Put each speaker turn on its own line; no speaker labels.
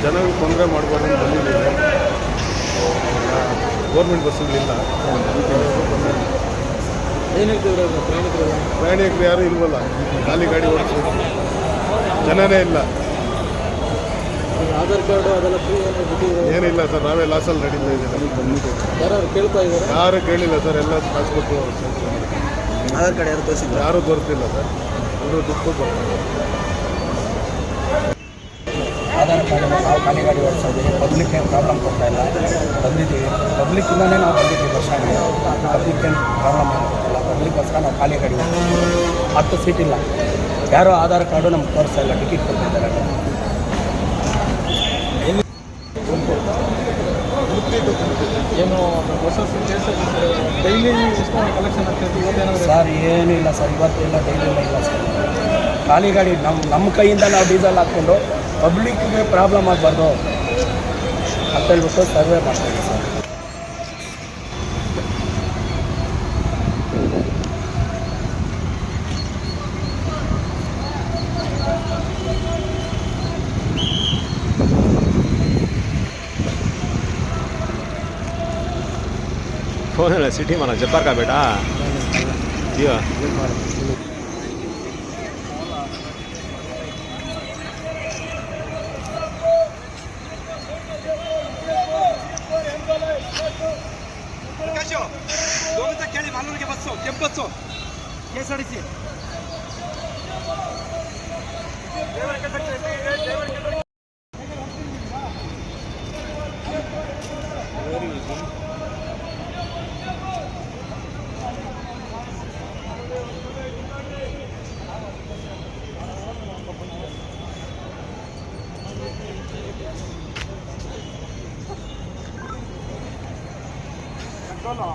ಜನರಿಗೆ ತೊಂದರೆ ಮಾಡಬಾರ್ದು ಬಂದಿದ್ದೀವಿ. ಗೌರ್ಮೆಂಟ್ ಬಸ್ಸುಗಳಿಲ್ಲ. ಪ್ರಯಾಣಿಕರು ಯಾರೂ ಇಲ್ವಲ್ಲ, ಖಾಲಿ ಗಾಡಿ ಓಡಿಸೋದು ಜನನೇ ಇಲ್ಲ.
ಆಧಾರ್ ಕಾರ್ಡು ಅದೆಲ್ಲ ಫ್ರೀ
ಏನಿಲ್ಲ ಸರ್, ನಾವೇ ಲಾಸಲ್ಲಿ ನಡೀತಾ ಇದ್ದೀವಿ.
ಯಾರು ಕೇಳ್ತಾ ಇದ್ದಾರೆ?
ಯಾರು ಕೇಳಿಲ್ಲ ಸರ್, ಎಲ್ಲ ಕಾಸು ಕೊಟ್ಟು
ಆಧಾರ್ ಕಾರ್ಡ್ ಯಾರು ತೋರಿಸಿಲ್ಲ?
ಯಾರೂ ತೋರಿಸ್ತಿಲ್ಲ ಸರ್, ಎಲ್ಲರೂ ದುಡ್ಡು ಬರ್ತಾರೆ.
ಆಧಾರ್ ಕಾರ್ಡ್ ನಾವು ಖಾಲಿ ಗಾಡಿ ಓಡಿಸೋದು, ಪಬ್ಲಿಕ್ ಏನು ಪ್ರಾಬ್ಲಮ್ ಕೊಡ್ತಾ ಇಲ್ಲ. ಬಂದಿದ್ದೀವಿ, ಪಬ್ಲಿಕ್ಕಿಂದನೇ ನಾವು ಬಂದಿದ್ದೀವಿ ಬಸ್ ಸ್ಟ್ಯಾಂಡ್ಗೆ. ಪಬ್ಲಿಕ್ ಏನು ಪ್ರಾಬ್ಲಮ್ ಕೊಡ್ತಿಲ್ಲ, ಪಬ್ಲಿಕ್ಗೋಸ್ಕರ ನಾವು ಖಾಲಿ ಗಾಡಿ ಓಡಿಸ್ತೀವಿ. 10 ಸೀಟ್ ಇಲ್ಲ, ಯಾರೋ ಆಧಾರ್ ಕಾರ್ಡು ನಮ್ಗೆ ತೋರಿಸ್ತಾ ಇಲ್ಲ, ಟಿಕೆಟ್ ಕೊಡ್ತಿದ್ದಾರೆ.
ಏನು ಹೊಸ ಡೈಲಿ ಎಷ್ಟು ಕಲೆಕ್ಷನ್ ಆಗ್ತೈತಿ?
ಸರ್ ಏನೂ ಇಲ್ಲ ಸರ್, ಇವತ್ತು ಇಲ್ಲ, ಡೈಲಿ ಇಲ್ಲ ಸರ್. ಖಾಲಿ ಗಾಡಿ ನಮ್ಮ ಕೈಯಿಂದ ನಾವು ಡೀಸೆಲ್ ಹಾಕ್ಕೊಂಡು ಪಬ್ಲಿಕ್ಗೆ ಪ್ರಾಬ್ಲಮ್ ಆಗಬಾರ್ದು ಅಂತ ಹೇಳ್ಬಿಟ್ಟು ಸರ್ವೆ ಮಾಡ್ತಾಯಿದ್ದೀವಿ ಸರ್.
फोन है सिटी माना जब्बार का बेटा जियो
ಕೇಳಿ ಮಾಲೂರಿಗೆ ಬಸ್ಸು ಕೆಂಪು ಬಸ್ಸು KSRTC No.